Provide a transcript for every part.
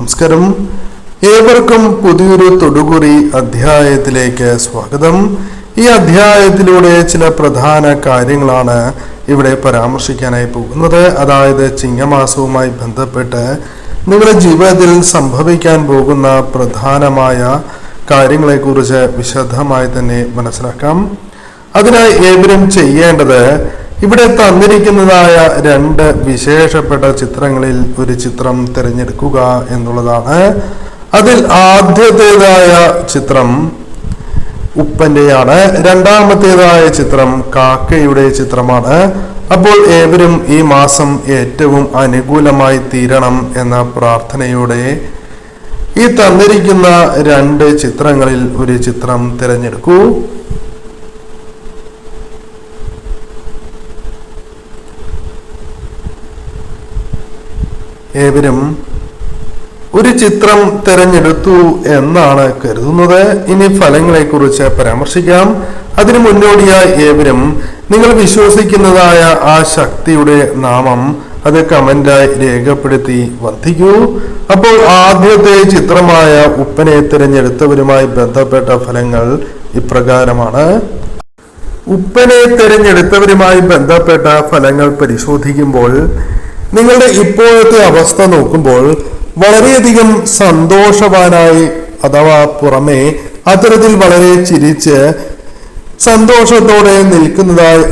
നമസ്കാരം. ഏവർക്കും പുതിയൊരു തൊടുകുറി അധ്യായത്തിലേക്ക് സ്വാഗതം. ഈ അധ്യായത്തിലൂടെ ചില പ്രധാന കാര്യങ്ങളാണ് ഇവിടെ പരാമർശിക്കാനായി പോകുന്നത്. അതായത് ചിങ്ങമാസവുമായി ബന്ധപ്പെട്ട് നിങ്ങളുടെ ജീവിതത്തിൽ സംഭവിക്കാൻ പോകുന്ന പ്രധാനമായ കാര്യങ്ങളെക്കുറിച്ച് വിശദമായി തന്നെ മനസ്സിലാക്കാം. അതിനായി ഏവരും ചെയ്യേണ്ടത് ഇവിടെ തന്നിരിക്കുന്നതായ രണ്ട് വിശേഷപ്പെട്ട ചിത്രങ്ങളിൽ ഒരു ചിത്രം തിരഞ്ഞെടുക്കുക എന്നുള്ളതാണ്. അതിൽ ആദ്യത്തേതായ ചിത്രം ഉപ്പന്റെയാണ്, രണ്ടാമത്തേതായ ചിത്രം കാക്കയുടെ ചിത്രമാണ്. അപ്പോൾ ഏവരും ഈ മാസം ഏറ്റവും അനുകൂലമായി തീരണം എന്ന പ്രാർത്ഥനയോടെ ഈ തന്നിരിക്കുന്ന രണ്ട് ചിത്രങ്ങളിൽ ഒരു ചിത്രം തിരഞ്ഞെടുക്കൂ. ഏവരും ഒരു ചിത്രം തിരഞ്ഞെടുത്തു എന്നാണ് കരുതുന്നത്. ഇനി ഫലങ്ങളെ കുറിച്ച് പരാമർശിക്കാം. അതിനു മുന്നോടിയായി ഏവരും നിങ്ങൾ വിശ്വസിക്കുന്നതായ ആ ശക്തിയുടെ നാമം അത് കമന്റായി രേഖപ്പെടുത്തി വന്ദിക്കൂ. അപ്പോൾ ആദ്യത്തെ ചിത്രമായ ഉപ്പനെ തിരഞ്ഞെടുത്തവരുമായി ബന്ധപ്പെട്ട ഫലങ്ങൾ ഇപ്രകാരമാണ്. ഉപ്പനെ തിരഞ്ഞെടുത്തവരുമായി ബന്ധപ്പെട്ട ഫലങ്ങൾ പരിശോധിക്കുമ്പോൾ നിങ്ങളുടെ ഇപ്പോഴത്തെ അവസ്ഥ നോക്കുമ്പോൾ വളരെയധികം സന്തോഷവാനായി അഥവാ പുറമെ അത്തരത്തിൽ വളരെ ചിരിച്ച് സന്തോഷത്തോടെ നിൽക്കുന്നതായി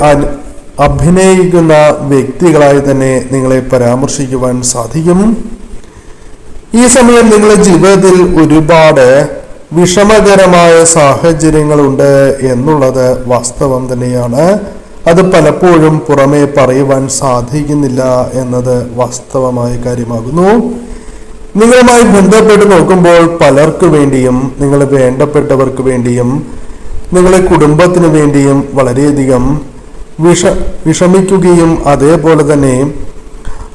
അഭിനയിക്കുന്ന വ്യക്തികളായി തന്നെ നിങ്ങളെ പരാമർശിക്കുവാൻ സാധിക്കും. ഈ സമയം നിങ്ങളുടെ ജീവിതത്തിൽ ഒരുപാട് വിഷമകരമായ സാഹചര്യങ്ങളുണ്ട് എന്നുള്ളത് വാസ്തവം തന്നെയാണ്. അത് പലപ്പോഴും പുറമെ പറയുവാൻ സാധിക്കുന്നില്ല എന്നത് വാസ്തവമായ കാര്യമാകുന്നു. നിങ്ങളുമായി ബന്ധപ്പെട്ട് നോക്കുമ്പോൾ പലർക്കു വേണ്ടിയും, നിങ്ങളെ വേണ്ടപ്പെട്ടവർക്ക് വേണ്ടിയും, നിങ്ങളുടെ കുടുംബത്തിന് വേണ്ടിയും വളരെയധികം വിഷമിക്കുകയും അതേപോലെ തന്നെ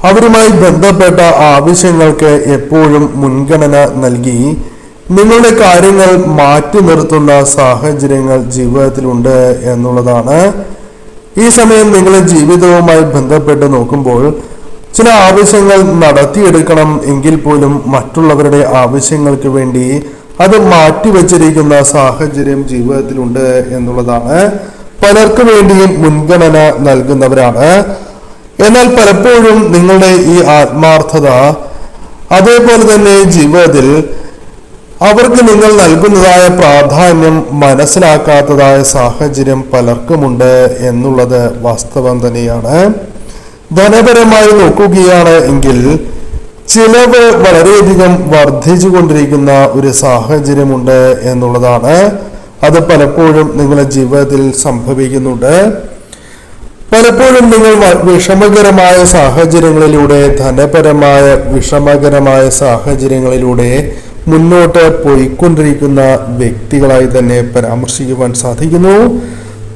അവരുമായി ബന്ധപ്പെട്ട ആവശ്യങ്ങൾക്ക് എപ്പോഴും മുൻഗണന നൽകി നിങ്ങളുടെ കാര്യങ്ങൾ മാറ്റി നിർത്തുന്ന സാഹചര്യങ്ങൾ ജീവിതത്തിലുണ്ട് എന്നുള്ളതാണ്. ഈ സമയം നിങ്ങളുടെ ജീവിതവുമായി ബന്ധപ്പെട്ട് നോക്കുമ്പോൾ ചില ആവശ്യങ്ങൾ നടത്തിയെടുക്കണം എങ്കിൽ പോലും മറ്റുള്ളവരുടെ ആവശ്യങ്ങൾക്ക് വേണ്ടി അത് മാറ്റിവെച്ചിരിക്കുന്ന സാഹചര്യം ജീവിതത്തിലുണ്ട് എന്നുള്ളതാണ്. പലർക്കു വേണ്ടിയും മുൻഗണന നൽകുന്നവരാണ്. എന്നാൽ പലപ്പോഴും നിങ്ങളുടെ ഈ ആത്മാർത്ഥത അതേപോലെ തന്നെ ജീവിതത്തിൽ അവർക്ക് നിങ്ങൾ നൽകുന്നതായ പ്രാധാന്യം മനസ്സിലാക്കാത്തതായ സാഹചര്യം പലർക്കുമുണ്ട് എന്നുള്ളത് വാസ്തവം തന്നെയാണ്. ധനപരമായി നോക്കുകയാണ് എങ്കിൽ ചിലവ് വളരെയധികം വർദ്ധിച്ചു കൊണ്ടിരിക്കുന്ന ഒരു സാഹചര്യമുണ്ട് എന്നുള്ളതാണ്. അത് പലപ്പോഴും നിങ്ങളുടെ ജീവിതത്തിൽ സംഭവിക്കുന്നുണ്ട്. പലപ്പോഴും നിങ്ങൾ വിഷമകരമായ സാഹചര്യങ്ങളിലൂടെ, ധനപരമായ വിഷമകരമായ സാഹചര്യങ്ങളിലൂടെ മുന്നോട്ട് പോയിക്കൊണ്ടിരിക്കുന്ന വ്യക്തികളായി തന്നെ പരാമർശിക്കുവാൻ സാധിക്കുന്നു.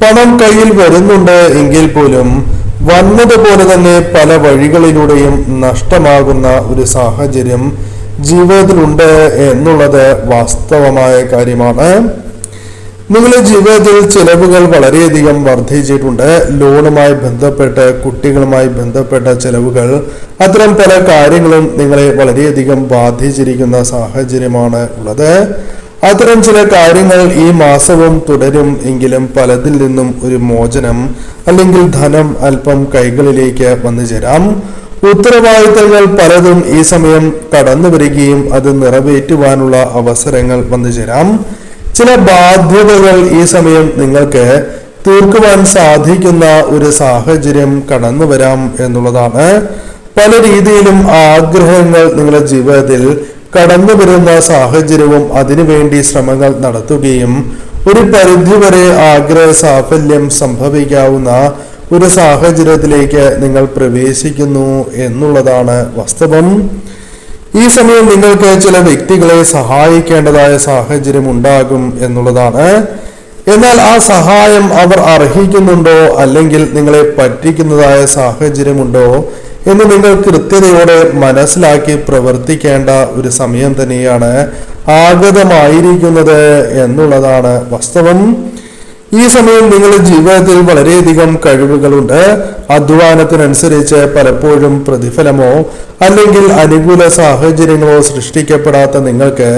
പണം കയ്യിൽ വരുന്നുണ്ട് എങ്കിൽ പോലും വന്നതുപോലെ തന്നെ പല വഴികളിലൂടെയും നഷ്ടമാകുന്ന ഒരു സാഹചര്യം ജീവിതത്തിലുണ്ട് എന്നുള്ളത് വാസ്തവമായ കാര്യമാണ്. നിങ്ങളുടെ ജീവിതത്തിൽ ചിലവുകൾ വളരെയധികം വർദ്ധിച്ചിട്ടുണ്ട്. ലോണുമായി ബന്ധപ്പെട്ട്, കുട്ടികളുമായി ബന്ധപ്പെട്ട ചിലവുകൾ, അത്തരം പല കാര്യങ്ങളും നിങ്ങളെ വളരെയധികം ബാധിച്ചിരിക്കുന്ന സാഹചര്യമാണ് ഉള്ളത്. അത്തരം ചില കാര്യങ്ങൾ ഈ മാസവും തുടരും എങ്കിലും പലതിൽ നിന്നും ഒരു മോചനം അല്ലെങ്കിൽ ധനം അല്പം കൈകളിലേക്ക് വന്നു ചേരാം. ഉത്തരവാദിത്തങ്ങൾ പലതും ഈ സമയം കടന്നു വരികയും അത് നിറവേറ്റുവാനുള്ള അവസരങ്ങൾ വന്നു ചേരാം. ചില ബാധ്യതകൾ ഈ സമയം നിങ്ങൾക്ക് തീർക്കുവാൻ സാധിക്കുന്ന ഒരു സാഹചര്യം കടന്നു വരാം എന്നുള്ളതാണ്. പല രീതിയിലും ആഗ്രഹങ്ങൾ നിങ്ങളുടെ ജീവിതത്തിൽ കടന്നു വരുന്ന സാഹചര്യവും അതിനുവേണ്ടി ശ്രമങ്ങൾ നടത്തുകയും ഒരു പരിധിവരെ ആഗ്രഹ സാഫല്യം സംഭവിക്കാവുന്ന ഒരു സാഹചര്യത്തിലേക്ക് നിങ്ങൾ പ്രവേശിക്കുന്നു എന്നുള്ളതാണ് വാസ്തവം. ഈ സമയം നിങ്ങൾക്ക് ചില വ്യക്തികളെ സഹായിക്കേണ്ടതായ സാഹചര്യം ഉണ്ടാകും എന്നുള്ളതാണ്. എന്നാൽ ആ സഹായം അവർ അർഹിക്കുന്നുണ്ടോ അല്ലെങ്കിൽ നിങ്ങളെ പറ്റിക്കുന്നതായ സാഹചര്യമുണ്ടോ എന്ന് നിങ്ങൾ കൃത്യതയോടെ മനസ്സിലാക്കി പ്രവർത്തിക്കേണ്ട ഒരു സമയം തന്നെയാണ് ആഗതമായിരിക്കുന്നത് എന്നുള്ളതാണ് വാസ്തവം. ഈ സമയം നിങ്ങളുടെ ജീവിതത്തിൽ വളരെയധികം കഴിവുകളുണ്ട്. അധ്വാനത്തിനനുസരിച്ച് പലപ്പോഴും പ്രതിഫലമോ അല്ലെങ്കിൽ അനുകൂല സാഹചര്യങ്ങളോ സൃഷ്ടിക്കപ്പെടാത്ത നിങ്ങൾക്ക്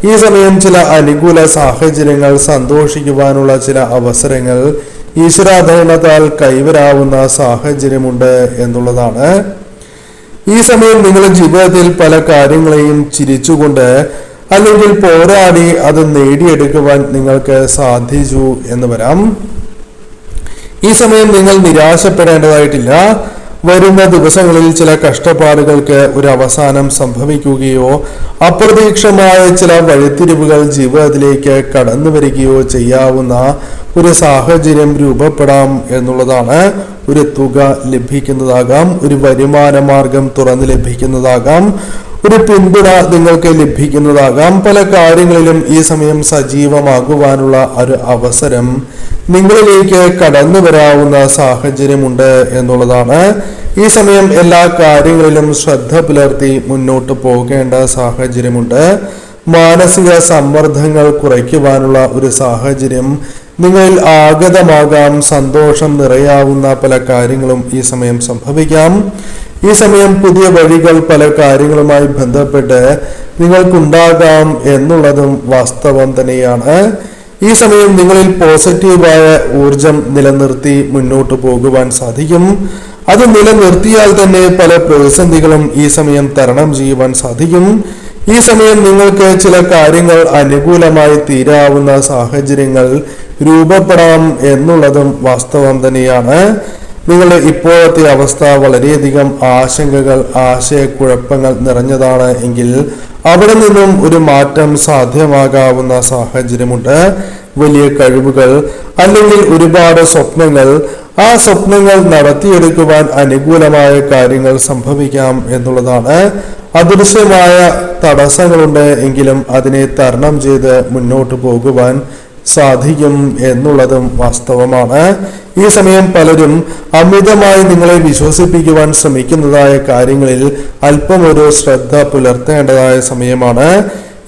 ഈ സമയം ചില അനുകൂല സാഹചര്യങ്ങൾ, സന്തോഷിക്കുവാനുള്ള ചില അവസരങ്ങൾ ഈശ്വരാധീനത്താൽ കൈവരാവുന്ന സാഹചര്യമുണ്ട് എന്നുള്ളതാണ്. ഈ സമയം നിങ്ങളുടെ ജീവിതത്തിൽ പല കാര്യങ്ങളെയും ചിരിച്ചുകൊണ്ട് അല്ലെങ്കിൽ പോരാടി അത് നേടിയെടുക്കുവാൻ നിങ്ങൾക്ക് സാധിച്ചു എന്ന് വരാം. ഈ സമയം നിങ്ങൾ നിരാശപ്പെടേണ്ടതായിട്ടില്ല. വരുന്ന ദിവസങ്ങളിൽ ചില കഷ്ടപ്പാടുകൾക്ക് ഒരു അവസാനം സംഭവിക്കുകയോ അപ്രതീക്ഷിതമായ ചില വഴിത്തിരിവുകൾ ജീവിതത്തിലേക്ക് കടന്നു വരികയോ ചെയ്യാവുന്ന ഒരു സാഹചര്യം രൂപപ്പെടാം എന്നുള്ളതാണ്. ഒരു തുക ലഭിക്കുന്നതാകാം, ഒരു വരുമാന മാർഗം തുറന്നു ലഭിക്കുന്നതാകാം, ഒരു പിന്തുണ നിങ്ങൾക്ക് ലഭിക്കുന്നതാകാം. പല കാര്യങ്ങളിലും ഈ സമയം സജീവമാകുവാനുള്ള ഒരു അവസരം നിങ്ങളിലേക്ക് കടന്നു വരാവുന്ന സാഹചര്യമുണ്ട് എന്നുള്ളതാണ്. ഈ സമയം എല്ലാ കാര്യങ്ങളിലും ശ്രദ്ധ പുലർത്തി മുന്നോട്ട് പോകേണ്ട സാഹചര്യമുണ്ട്. മാനസിക സമ്മർദ്ദങ്ങൾ കുറയ്ക്കുവാനുള്ള ഒരു സാഹചര്യം നിങ്ങളിൽ ആഗതമാകാം. സന്തോഷം നിറയാവുന്ന പല കാര്യങ്ങളും ഈ സമയം സംഭവിക്കാം. ഈ സമയം പുതിയ വഴികൾ പല കാര്യങ്ങളുമായി ബന്ധപ്പെട്ട് നിങ്ങൾക്കുണ്ടാകാം എന്നുള്ളതും വാസ്തവം തന്നെയാണ്. ഈ സമയം നിങ്ങളിൽ പോസിറ്റീവായ ഊർജം നിലനിർത്തി മുന്നോട്ട് പോകുവാൻ സാധിക്കും. അത് നിലനിർത്തിയാൽ തന്നെ പല പ്രതിസന്ധികളും ഈ സമയം തരണം ചെയ്യുവാൻ സാധിക്കും. ഈ സമയം നിങ്ങൾക്ക് ചില കാര്യങ്ങൾ അനുകൂലമായി തീരാവുന്ന സാഹചര്യങ്ങൾ രൂപപ്പെടാം എന്നുള്ളതും വാസ്തവം തന്നെയാണ്. നിങ്ങളുടെ ഇപ്പോഴത്തെ അവസ്ഥ വളരെയധികം ആശങ്കകൾ, ആശയക്കുഴപ്പങ്ങൾ നിറഞ്ഞതാണ് എങ്കിൽ അവിടെ നിന്നും ഒരു മാറ്റം സാധ്യമാകാവുന്ന സാഹചര്യമുണ്ട്. വലിയ കഴിവുകൾ അല്ലെങ്കിൽ ഒരുപാട് സ്വപ്നങ്ങൾ, ആ സ്വപ്നങ്ങൾ നടത്തിയെടുക്കുവാൻ അനുകൂലമായ കാര്യങ്ങൾ സംഭവിക്കാം എന്നുള്ളതാണ്. അദൃശ്യമായ തടസ്സങ്ങളുണ്ട് എങ്കിലും അതിനെ തരണം ചെയ്ത് മുന്നോട്ട് പോകുവാൻ സാധിക്കും എന്നുള്ളതും വാസ്തവമാണ്. ഈ സമയം പലരും അമിതമായി നിങ്ങളെ വിശ്വസിപ്പിക്കുവാൻ ശ്രമിക്കുന്നതായ കാര്യങ്ങളിൽ അല്പം ഒരു ശ്രദ്ധ പുലർത്തേണ്ടതായ സമയമാണ്.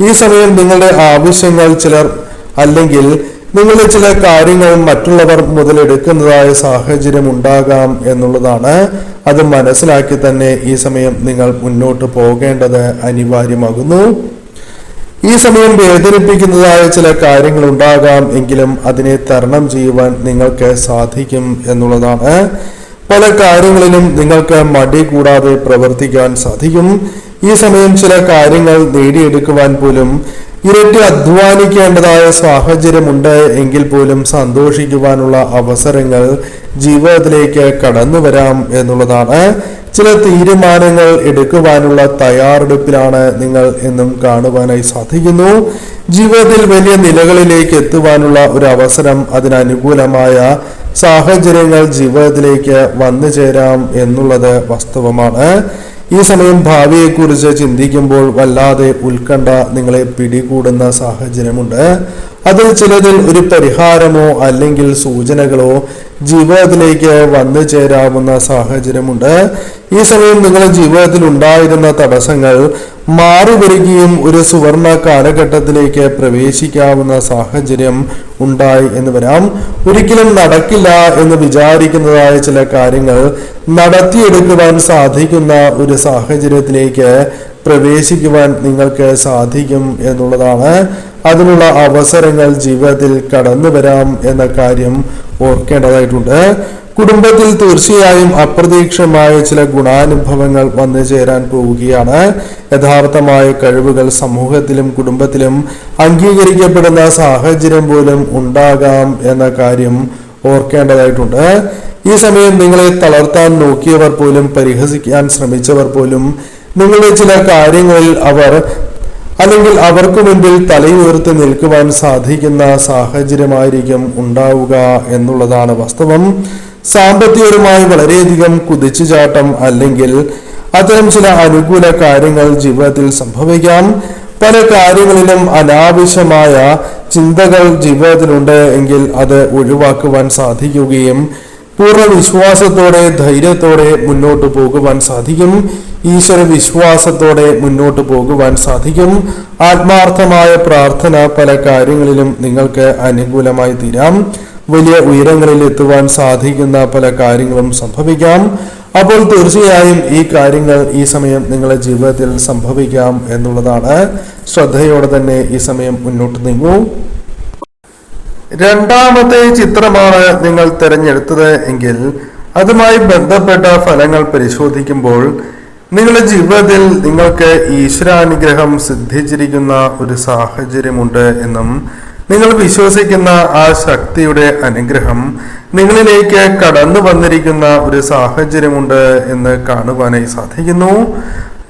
ഈ സമയം നിങ്ങളുടെ ആവശ്യങ്ങൾ ചിലർ അല്ലെങ്കിൽ നിങ്ങളുടെ ചില കാര്യങ്ങൾ മറ്റുള്ളവർ മുതലെടുക്കുന്നതായ സാഹചര്യം ഉണ്ടാകാം എന്നുള്ളതാണ്. അത് മനസ്സിലാക്കി തന്നെ ഈ സമയം നിങ്ങൾ മുന്നോട്ട് പോകേണ്ടത് അനിവാര്യമാകുന്നു. ഈ സമയം വേദനിപ്പിക്കുന്നതായ ചില കാര്യങ്ങൾ ഉണ്ടാകാം എങ്കിലും അതിനെ തരണം ചെയ്യുവാൻ നിങ്ങൾക്ക് സാധിക്കും എന്നുള്ളതാണ്. പല കാര്യങ്ങളിലും നിങ്ങൾക്ക് മടി കൂടാതെ പ്രവർത്തിക്കാൻ സാധിക്കും. ഈ സമയം ചില കാര്യങ്ങൾ നേടിയെടുക്കുവാൻ പോലും ഇരട്ടി അധ്വാനിക്കേണ്ടതായ സാഹചര്യമുണ്ട് എങ്കിൽ പോലും സന്തോഷിക്കുവാനുള്ള അവസരങ്ങൾ ജീവിതത്തിലേക്ക് കടന്നു വരാം എന്നുള്ളതാണ്. ചില തീരുമാനങ്ങൾ എടുക്കുവാനുള്ള തയ്യാറെടുപ്പിലാണ് നിങ്ങൾ എന്നും കാണുവാനായി സാധിക്കുന്നു. ജീവിതത്തിൽ വലിയ നിലകളിലേക്ക് എത്തുവാനുള്ള ഒരു അവസരം, അതിനനുകൂലമായ സാഹചര്യങ്ങൾ ജീവിതത്തിലേക്ക് വന്നു ചേരാം എന്നുള്ളത് വാസ്തവമാണ്. ഈ സമയം ഭാവിയെക്കുറിച്ച് ചിന്തിക്കുമ്പോൾ വല്ലാതെ ഉത്കണ്ഠ നിങ്ങളെ പിടികൂടുന്ന സാഹചര്യമുണ്ട്. അതിൽ ചിലതിൽ ഒരു പരിഹാരമോ അല്ലെങ്കിൽ സൂചനകളോ ജീവിതത്തിലേക്ക് വന്നു ചേരാവുന്ന സാഹചര്യമുണ്ട്. ഈ സമയം നിങ്ങളുടെ ജീവിതത്തിൽ ഉണ്ടായിരുന്ന തടസ്സങ്ങൾ മാറിവരികയും ഒരു സുവർണ കാലഘട്ടത്തിലേക്ക് പ്രവേശിക്കാവുന്ന സാഹചര്യം ഉണ്ടായി എന്ന് വരാം. ഒരിക്കലും നടക്കില്ല എന്ന് വിചാരിക്കുന്നതായ ചില കാര്യങ്ങൾ നടത്തിയെടുക്കുവാൻ സാധിക്കുന്ന ഒരു സാഹചര്യത്തിലേക്ക് പ്രവേശിക്കുവാൻ നിങ്ങൾക്ക് സാധിക്കും എന്നുള്ളതാണ്. അതിനുള്ള അവസരങ്ങൾ ജീവിതത്തിൽ കടന്നു വരാം എന്ന കാര്യം ഓർക്കേണ്ടതായിട്ടുണ്ട്. കുടുംബത്തിൽ തീർച്ചയായും അപ്രതീക്ഷിതമായ ചില ഗുണാനുഭവങ്ങൾ വന്നു ചേരാൻ പോവുകയാണ്. യഥാർത്ഥമായ കഴിവുകൾ സമൂഹത്തിലും കുടുംബത്തിലും അംഗീകരിക്കപ്പെടുന്ന സാഹചര്യം പോലും ഉണ്ടാകാം എന്ന കാര്യം ഓർക്കേണ്ടതായിട്ടുണ്ട്. ഈ സമയം നിങ്ങളെ തളർത്താൻ നോക്കിയവർ പോലും, പരിഹസിക്കാൻ ശ്രമിച്ചവർ പോലും നിങ്ങളുടെ ചില കാര്യങ്ങളിൽ അവർക്ക് മുൻപിൽ തലയുയർത്തി നിൽക്കുവാൻ സാധിക്കുന്ന സാഹചര്യമായിരിക്കും ഉണ്ടാവുക എന്നുള്ളതാണ് വാസ്തവം. സാമ്പത്തികപരമായി വളരെയധികം കുതിച്ചുചാട്ടം അല്ലെങ്കിൽ അത്തരം ചില അനുകൂല കാര്യങ്ങൾ ജീവിതത്തിൽ സംഭവിക്കാം. പല കാര്യങ്ങളിലും അനാവശ്യമായ ചിന്തകൾ ജീവിതത്തിലുണ്ട് എങ്കിൽ അത് ഒഴിവാക്കുവാൻ സാധിക്കുകയും പൂർണ്ണ വിശ്വാസത്തോടെ, ധൈര്യത്തോടെ മുന്നോട്ട് പോകുവാൻ സാധിക്കും. ഈശ്വര വിശ്വാസത്തോടെ മുന്നോട്ട് പോകുവാൻ സാധിക്കും. ആത്മാർത്ഥമായ പ്രാർത്ഥന പല കാര്യങ്ങളിലും നിങ്ങൾക്ക് അനുകൂലമായി തീരാം. വലിയ ഉയരങ്ങളിൽ എത്തുവാൻ സാധിക്കുന്ന പല കാര്യങ്ങളും സംഭവിക്കാം. അപ്പോൾ തീർച്ചയായും ഈ കാര്യങ്ങൾ ഈ സമയം നിങ്ങളുടെ ജീവിതത്തിൽ സംഭവിക്കാം എന്നുള്ളതാണ്. ശ്രദ്ധയോടെ തന്നെ ഈ സമയം മുന്നോട്ട് നീങ്ങൂ. രണ്ടാമത്തെ ചിത്രമാണ് നിങ്ങൾ തിരഞ്ഞെടുത്തത് എങ്കിൽ അതുമായി ബന്ധപ്പെട്ട ഫലങ്ങൾ പരിശോധിക്കുമ്പോൾ നിങ്ങളുടെ ജീവിതത്തിൽ നിങ്ങൾക്ക് ഈശ്വരാനുഗ്രഹം സിദ്ധിച്ചിരിക്കുന്ന ഒരു സാഹചര്യമുണ്ട് എന്നും നിങ്ങൾ വിശ്വസിക്കുന്ന ആ ശക്തിയുടെ അനുഗ്രഹം നിങ്ങളിലേക്ക് കടന്നു വന്നിരിക്കുന്ന ഒരു സാഹചര്യമുണ്ട് എന്ന് കാണുവാനായി സാധിക്കുന്നു.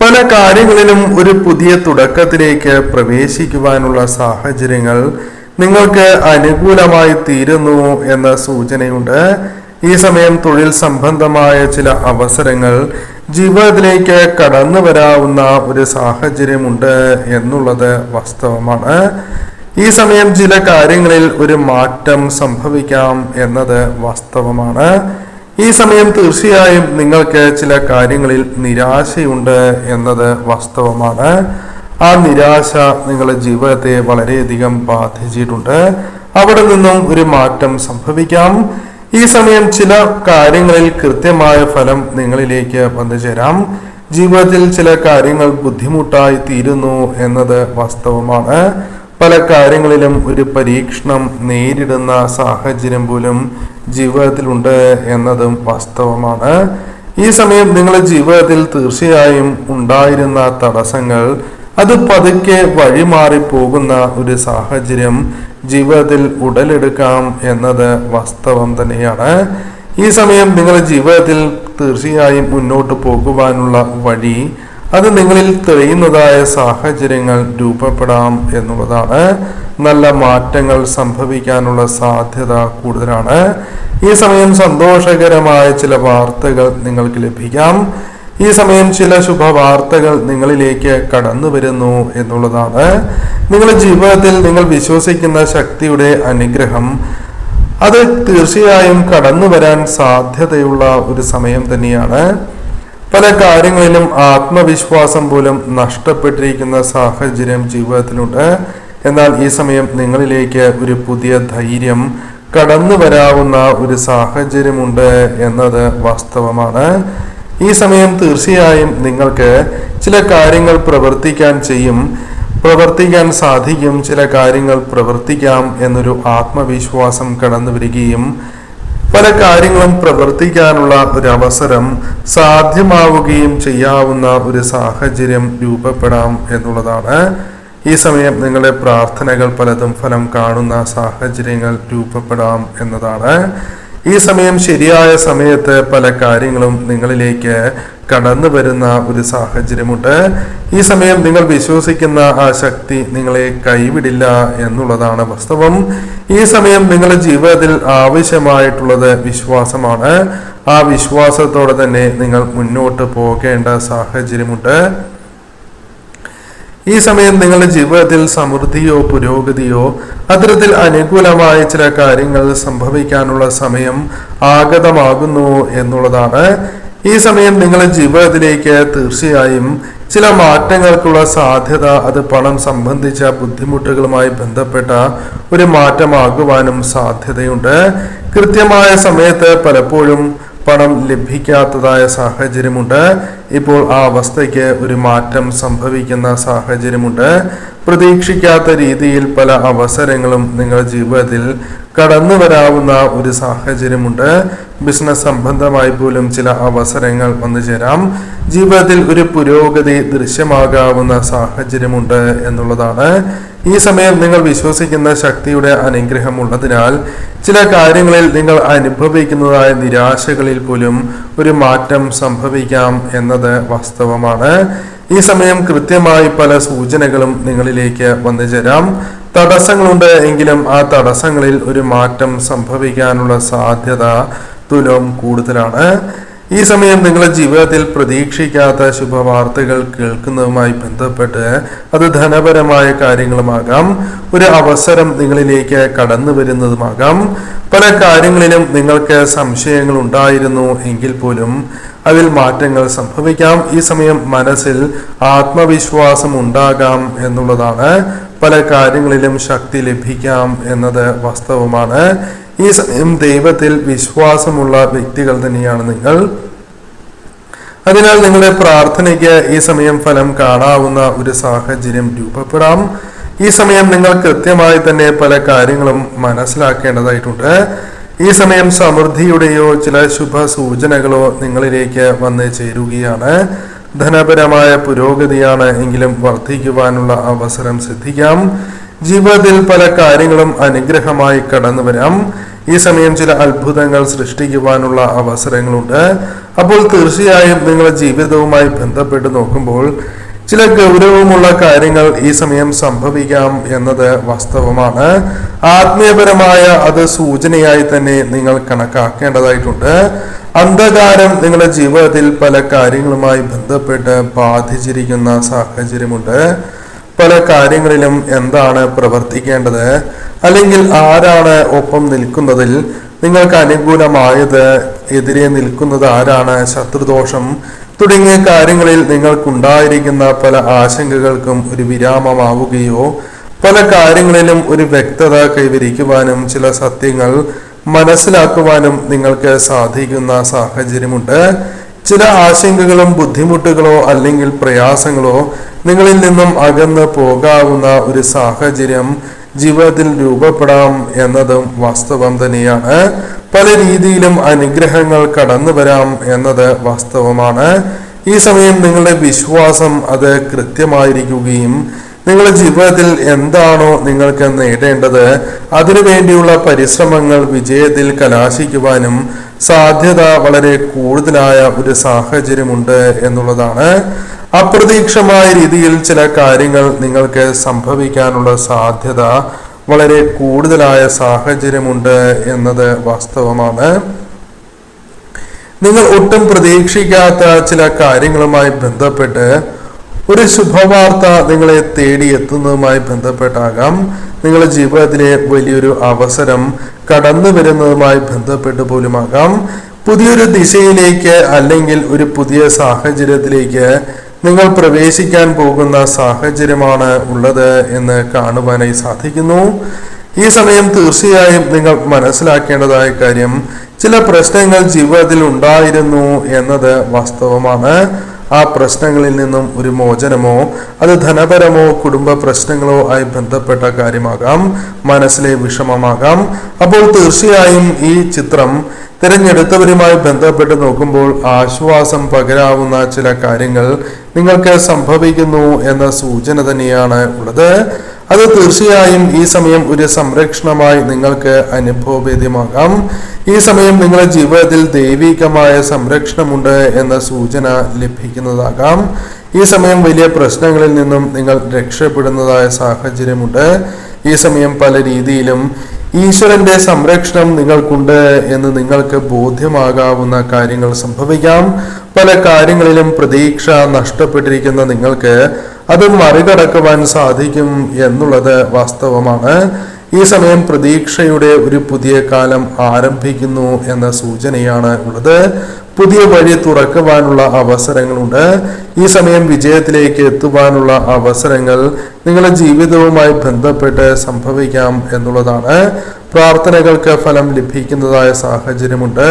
പല കാര്യങ്ങളിലും ഒരു പുതിയ തുടക്കത്തിലേക്ക് പ്രവേശിക്കുവാനുള്ള സാഹചര്യങ്ങൾ നിങ്ങൾക്ക് അനുകൂലമായി തീരുന്നു എന്ന സൂചനയുണ്ട്. ഈ സമയം തൊഴിൽ സംബന്ധമായ ചില അവസരങ്ങൾ ജീവിതത്തിലേക്ക് കടന്നു വരാവുന്ന ഒരു സാഹചര്യമുണ്ട് എന്നുള്ളത് വാസ്തവമാണ്. ഈ സമയം ചില കാര്യങ്ങളിൽ ഒരു മാറ്റം സംഭവിക്കാം എന്നത് വാസ്തവമാണ്. ഈ സമയം തീർച്ചയായും നിങ്ങൾക്ക് ചില കാര്യങ്ങളിൽ നിരാശയുണ്ട് എന്നത് വാസ്തവമാണ്. ആ നിരാശ നിങ്ങളുടെ ജീവിതത്തെ വളരെയധികം ബാധിച്ചിട്ടുണ്ട്. അവിടെ നിന്നും ഒരു മാറ്റം സംഭവിക്കാം. ഈ സമയം ചില കാര്യങ്ങളിൽ കൃത്യമായ ഫലം നിങ്ങളിലേക്ക് വന്നു ചേരാം. ജീവിതത്തിൽ ചില കാര്യങ്ങൾ ബുദ്ധിമുട്ടായി തീരുന്നു എന്നത് വാസ്തവമാണ്. പല കാര്യങ്ങളിലും ഒരു പരീക്ഷണം നേരിടുന്ന സാഹചര്യം പോലും ജീവിതത്തിലുണ്ട് എന്നതും വാസ്തവമാണ്. ഈ സമയം നിങ്ങളുടെ ജീവിതത്തിൽ തീർച്ചയായും ഉണ്ടായിരുന്ന തടസ്സങ്ങൾ അത് പതുക്കെ വഴിമാറി പോകുന്ന ഒരു സാഹചര്യം ജീവിതത്തിൽ ഉടലെടുക്കാം എന്നത് വാസ്തവം തന്നെയാണ്. ഈ സമയം നിങ്ങളുടെ ജീവിതത്തിൽ തീർച്ചയായും മുന്നോട്ട് പോകുവാനുള്ള വഴി അത് നിങ്ങളിൽ തെളിയുന്നതായ സാഹചര്യങ്ങൾ രൂപപ്പെടാം എന്നുള്ളതാണ്. നല്ല മാറ്റങ്ങൾ സംഭവിക്കാനുള്ള സാധ്യത കൂടുതലാണ്. ഈ സമയം സന്തോഷകരമായ ചില വാർത്തകൾ നിങ്ങൾക്ക് ലഭിക്കാം. ഈ സമയം ചില ശുഭവാർത്തകൾ നിങ്ങളിലേക്ക് കടന്നു വരുന്നു എന്നുള്ളതാണ്. നിങ്ങളുടെ ജീവിതത്തിൽ നിങ്ങൾ വിശ്വസിക്കുന്ന ശക്തിയുടെ അനുഗ്രഹം അത് തീർച്ചയായും കടന്നു വരാൻ സാധ്യതയുള്ള ഒരു സമയം തന്നെയാണ്. പല കാര്യങ്ങളിലും ആത്മവിശ്വാസം പോലും നഷ്ടപ്പെട്ടിരിക്കുന്ന സാഹചര്യം ജീവിതത്തിലുണ്ട്. എന്നാൽ ഈ സമയം നിങ്ങളിലേക്ക് ഒരു പുതിയ ധൈര്യം കടന്നു വരാവുന്ന ഒരു സാഹചര്യമുണ്ട് എന്നത് വാസ്തവമാണ്. ഈ സമയം തീർച്ചയായും നിങ്ങൾക്ക് ചില കാര്യങ്ങൾ പ്രവർത്തിക്കാൻ സാധിക്കും. ചില കാര്യങ്ങൾ പ്രവർത്തിക്കാം എന്നൊരു ആത്മവിശ്വാസം കടന്നു വരികയും പല കാര്യങ്ങളും പ്രവർത്തിക്കാനുള്ള ഒരു അവസരം സാധ്യമാവുകയും ചെയ്യാവുന്ന ഒരു സാഹചര്യം രൂപപ്പെടാം എന്നുള്ളതാണ്. ഈ സമയം നിങ്ങളുടെ പ്രാർത്ഥനകൾ പലതും ഫലം കാണുന്ന സാഹചര്യങ്ങൾ രൂപപ്പെടാം എന്നതാണ്. ഈ സമയം ശരിയായ സമയത്ത് പല കാര്യങ്ങളും നിങ്ങളിലേക്ക് കടന്നു വരുന്ന ഒരു സാഹചര്യമുണ്ട്. ഈ സമയം നിങ്ങൾ വിശ്വസിക്കുന്ന ആ ശക്തി നിങ്ങളെ കൈവിടില്ല എന്നുള്ളതാണ് വാസ്തവം. ഈ സമയം നിങ്ങളുടെ ജീവിതത്തിൽ ആവശ്യമായിട്ടുള്ളത് വിശ്വാസമാണ്. ആ വിശ്വാസത്തോടെ തന്നെ നിങ്ങൾ മുന്നോട്ട് പോകേണ്ട സാഹചര്യമുണ്ട്. ഈ സമയം നിങ്ങളുടെ ജീവിതത്തിൽ സമൃദ്ധിയോ പുരോഗതിയോ അത്തരത്തിൽ അനുകൂലമായ ചില കാര്യങ്ങൾ സംഭവിക്കാനുള്ള സമയം ആഗതമാകുന്നു എന്നുള്ളതാണ്. ഈ സമയം നിങ്ങളുടെ ജീവിതത്തിലേക്ക് തീർച്ചയായും ചില മാറ്റങ്ങൾക്കുള്ള സാധ്യത അത് പണം സംബന്ധിച്ച ബുദ്ധിമുട്ടുകളുമായി ബന്ധപ്പെട്ട ഒരു മാറ്റമാകുവാനും സാധ്യതയുണ്ട്. കൃത്യമായ സമയത്ത് പലപ്പോഴും പണം ലഭിക്കാത്തതായ സാഹചര്യമുണ്ട്. ഇപ്പോൾ ആ അവസ്ഥയ്ക്ക് ഒരു മാറ്റം സംഭവിക്കുന്ന സാഹചര്യമുണ്ട്. പ്രതീക്ഷിക്കാത്ത രീതിയിൽ പല അവസരങ്ങളും നിങ്ങളുടെ ജീവിതത്തിൽ കടന്നു വരാവുന്ന ഒരു സാഹചര്യമുണ്ട്. ബിസിനസ് സംബന്ധമായി പോലും ചില അവസരങ്ങൾ വന്നു ചേരാം. ജീവിതത്തിൽ ഒരു പുരോഗതി ദൃശ്യമാകാവുന്ന സാഹചര്യമുണ്ട് എന്നുള്ളതാണ്. ഈ സമയം നിങ്ങൾ വിശ്വസിക്കുന്ന ശക്തിയുടെ അനുഗ്രഹം ഉള്ളതിനാൽ ചില കാര്യങ്ങളിൽ നിങ്ങൾ അനുഭവിക്കുന്നതായ നിരാശകളിൽ പോലും ഒരു മാറ്റം സംഭവിക്കാം എന്നത് വാസ്തവമാണ്. ഈ സമയം കൃത്യമായി പല സൂചനകളും നിങ്ങളിലേക്ക് വന്നു ചേരാം. തടസ്സങ്ങളുണ്ട് എങ്കിലും ആ തടസ്സങ്ങളിൽ ഒരു മാറ്റം സംഭവിക്കാനുള്ള സാധ്യത തുലോം കൂടുതലാണ്. ഈ സമയം നിങ്ങളുടെ ജീവിതത്തിൽ പ്രതീക്ഷിക്കാത്ത ശുഭവാർത്തകൾ കേൾക്കുന്നതുമായി ബന്ധപ്പെട്ട് അത് ധനപരമായ കാര്യങ്ങളുമാകാം, ഒരു അവസരം നിങ്ങളിലേക്ക് കടന്നു വരുന്നതുമാകാം. പല കാര്യങ്ങളിലും നിങ്ങൾക്ക് സംശയങ്ങൾ ഉണ്ടായിരുന്നു എങ്കിൽ പോലും അതിൽ മാറ്റങ്ങൾ സംഭവിക്കാം. ഈ സമയം മനസ്സിൽ ആത്മവിശ്വാസം ഉണ്ടാകാം എന്നുള്ളതാണ്. പല കാര്യങ്ങളിലും ശക്തി ലഭിക്കാം എന്നത് വാസ്തവമാണ്. ഈ സമയം ദൈവത്തിൽ വിശ്വാസമുള്ള വ്യക്തികൾ തന്നെയാണ് നിങ്ങൾ. അതിനാൽ നിങ്ങളുടെ പ്രാർത്ഥനയ്ക്ക് ഈ സമയം ഫലം കാണാവുന്ന ഒരു സാഹചര്യം രൂപപ്പെടാം. ഈ സമയം നിങ്ങൾ കൃത്യമായി തന്നെ പല കാര്യങ്ങളും മനസ്സിലാക്കേണ്ടതായിട്ടുണ്ട്. ഈ സമയം സമൃദ്ധിയുടെയോ ചില ശുഭ സൂചനകളോ നിങ്ങളിലേക്ക് വന്ന് ചേരുകയാണ്. ധനപരമായ പുരോഗതിയാണ് എങ്കിലും വർദ്ധിക്കുവാനുള്ള അവസരം സിദ്ധിക്കാം. ജീവിതത്തിൽ പല കാര്യങ്ങളും അനുഗ്രഹമായി കടന്നു വരാം. ഈ സമയം ചില അത്ഭുതങ്ങൾ സൃഷ്ടിക്കുവാനുള്ള അവസരങ്ങളുണ്ട്. അപ്പോൾ തീർച്ചയായും നിങ്ങളുടെ ജീവിതവുമായി ബന്ധപ്പെട്ട് നോക്കുമ്പോൾ ചില ഗൗരവമുള്ള കാര്യങ്ങൾ ഈ സമയം സംഭവിക്കാം എന്നത് വാസ്തവമാണ്. ആത്മീയപരമായ അത് സൂചനയായി തന്നെ നിങ്ങൾ കണക്കാക്കേണ്ടതായിട്ടുണ്ട്. അന്ധകാരം നിങ്ങളുടെ ജീവിതത്തിൽ പല കാര്യങ്ങളുമായി ബന്ധപ്പെട്ട് ബാധിച്ചിരിക്കുന്ന സാഹചര്യമുണ്ട്. പല കാര്യങ്ങളിലും എന്താണ് പ്രവർത്തിക്കേണ്ടത്, അല്ലെങ്കിൽ ആരാണ് ഒപ്പം നിൽക്കുന്നതിൽ നിങ്ങൾക്ക് അനുകൂലമായത്, എതിരെ നിൽക്കുന്നത് ആരാണ്, ശത്രുദോഷം തുടങ്ങിയ കാര്യങ്ങളിൽ നിങ്ങൾക്കുണ്ടായിരിക്കുന്ന പല ആശങ്കകൾക്കും ഒരു വിരാമമാവുകയോ പല കാര്യങ്ങളിലും ഒരു വ്യക്തത കൈവരിക്കുവാനും ചില സത്യങ്ങൾ മനസ്സിലാക്കുവാനും നിങ്ങൾക്ക് സാധിക്കുന്ന സാഹചര്യമുണ്ട്. ചില ആശങ്കകളും ബുദ്ധിമുട്ടുകളോ അല്ലെങ്കിൽ പ്രയാസങ്ങളോ നിങ്ങളിൽ നിന്നും അകന്ന് പോകാവുന്ന ഒരു സാഹചര്യം ജീവിതത്തിൽ രൂപപ്പെടാം എന്നതും വാസ്തവം തന്നെയാണ്. പല രീതിയിലും അനുഗ്രഹങ്ങൾ കടന്നു വരാം എന്നത് വാസ്തവമാണ്. ഈ സമയം നിങ്ങളുടെ വിശ്വാസം അത് കൃത്യമായിരിക്കുകയും നിങ്ങളുടെ ജീവിതത്തിൽ എന്താണോ നിങ്ങൾക്ക് നേടേണ്ടത് അതിനുവേണ്ടിയുള്ള പരിശ്രമങ്ങൾ വിജയത്തിൽ കലാശിക്കുവാനും സാധ്യത വളരെ കൂടുതലായ ഒരു സാഹചര്യമുണ്ട് എന്നുള്ളതാണ്. അപ്രതീക്ഷിതമായ രീതിയിൽ ചില കാര്യങ്ങൾ നിങ്ങൾക്ക് സംഭവിക്കാനുള്ള സാധ്യത വളരെ കൂടുതലായ സാഹചര്യമുണ്ട് എന്നത് വാസ്തവമാണ്. നിങ്ങൾ ഒട്ടും പ്രതീക്ഷിക്കാത്ത ചില കാര്യങ്ങളുമായി ബന്ധപ്പെട്ട് ഒരു ശുഭവാർത്ത നിങ്ങളെ തേടി എത്തുന്നതുമായി ബന്ധപ്പെട്ടാകാം. നിങ്ങളുടെ ജീവിതത്തിലെ വലിയൊരു അവസരം കടന്നു വരുന്നതുമായി ബന്ധപ്പെട്ട് പോലുമാകാം. പുതിയൊരു ദിശയിലേക്ക് അല്ലെങ്കിൽ ഒരു പുതിയ സാഹചര്യത്തിലേക്ക് നിങ്ങൾ പ്രവേശിക്കാൻ പോകുന്ന സാഹചര്യമാണ് ഉള്ളത് എന്ന് കാണുവാനായി സാധിക്കുന്നു. ഈ സമയം തീർച്ചയായും നിങ്ങൾ മനസ്സിലാക്കേണ്ടതായ കാര്യം, ചില പ്രശ്നങ്ങൾ ജീവിതത്തിൽ ഉണ്ടായിരുന്നു എന്നത് വാസ്തവമാണ്. ആ പ്രശ്നങ്ങളിൽ നിന്നും ഒരു മോചനമോ അത് ധനപരമോ കുടുംബ പ്രശ്നങ്ങളോ ആയി ബന്ധപ്പെട്ട കാര്യമാകാം, മനസ്സിലെ വിഷമമാകാം. അപ്പോൾ തീർച്ചയായും ഈ ചിത്രം തിരഞ്ഞെടുത്തവരുമായി ബന്ധപ്പെട്ട് നോക്കുമ്പോൾ ആശ്വാസം പകരാവുന്ന ചില കാര്യങ്ങൾ നിങ്ങൾക്ക് സംഭവിക്കുന്നു എന്ന സൂചന തന്നെയാണ് ഉള്ളത്. അത് തീർച്ചയായും ഈ സമയം ഒരു സംരക്ഷണമായി നിങ്ങൾക്ക് അനുഭവവേദ്യമാകാം. ഈ സമയം നിങ്ങളുടെ ജീവിതത്തിൽ ദൈവികമായ സംരക്ഷണമുണ്ട് എന്ന സൂചന ലഭിക്കുന്നതാകാം. ഈ സമയം വലിയ പ്രശ്നങ്ങളിൽ നിന്നും നിങ്ങൾ രക്ഷപ്പെടുന്നതായ സാഹചര്യമുണ്ട്. ഈ സമയം പല രീതിയിലും ഈശ്വരന്റെ സംരക്ഷണം നിങ്ങൾക്കുണ്ട് എന്ന് നിങ്ങൾക്ക് ബോധ്യമാകാവുന്ന കാര്യങ്ങൾ സംഭവിക്കാം. പല കാര്യങ്ങളിലും പ്രതീക്ഷ നഷ്ടപ്പെട്ടിരിക്കുന്ന നിങ്ങൾക്ക് അത് മറികടക്കുവാൻ സാധിക്കും എന്നുള്ളത് വാസ്തവമാണ്. ഈ സമയം പ്രതീക്ഷയുടെ ഒരു പുതിയ കാലം ആരംഭിക്കുന്നു എന്ന സൂചനയാണ് ഉള്ളത്. പുതിയ വഴി തുറക്കുവാനുള്ള അവസരങ്ങളുണ്ട്. ഈ സമയം വിജയത്തിലേക്ക് എത്തുവാനുള്ള അവസരങ്ങൾ നിങ്ങളുടെ ജീവിതവുമായി ബന്ധപ്പെട്ട് സംഭവിക്കാം എന്നുള്ളതാണ്. പ്രാർത്ഥനകൾക്ക് ഫലം ലഭിക്കുന്നതായ സാഹചര്യമുണ്ട്.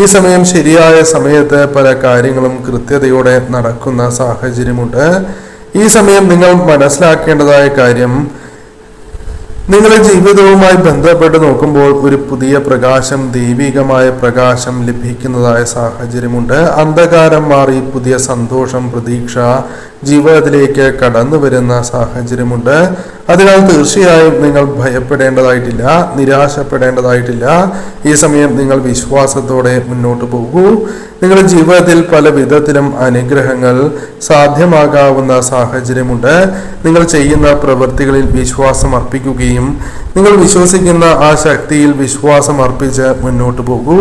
ഈ സമയം ശരിയായ സമയത്ത് പല കാര്യങ്ങളും കൃത്യതയോടെ നടക്കുന്ന സാഹചര്യമുണ്ട്. ഈ സമയം നിങ്ങൾ മനസ്സിലാക്കേണ്ടതായ കാര്യം, നിങ്ങളുടെ ജീവിതവുമായി ബന്ധപ്പെട്ട് നോക്കുമ്പോൾ ഒരു പുതിയ പ്രകാശം, ദൈവികമായ പ്രകാശം ലഭിക്കുന്നതായ സാഹചര്യമുണ്ട്. അന്ധകാരം മാറി പുതിയ സന്തോഷം, പ്രതീക്ഷ ജീവിതത്തിലേക്ക് കടന്നു വരുന്ന സാഹചര്യമുണ്ട്. അതിനാൽ തീർച്ചയായും നിങ്ങൾ ഭയപ്പെടേണ്ടതായിട്ടില്ല, നിരാശപ്പെടേണ്ടതായിട്ടില്ല. ഈ സമയം നിങ്ങൾ വിശ്വാസത്തോടെ മുന്നോട്ട് പോകൂ. നിങ്ങളുടെ ജീവിതത്തിൽ പല വിധത്തിലും അനുഗ്രഹങ്ങൾ സാധ്യമാകാവുന്ന സാഹചര്യമുണ്ട്. നിങ്ങൾ ചെയ്യുന്ന പ്രവൃത്തികളിൽ വിശ്വാസം അർപ്പിക്കുകയും നിങ്ങൾ വിശ്വസിക്കുന്ന ആ ശക്തിയിൽ വിശ്വാസം അർപ്പിച്ച് മുന്നോട്ട് പോകൂ.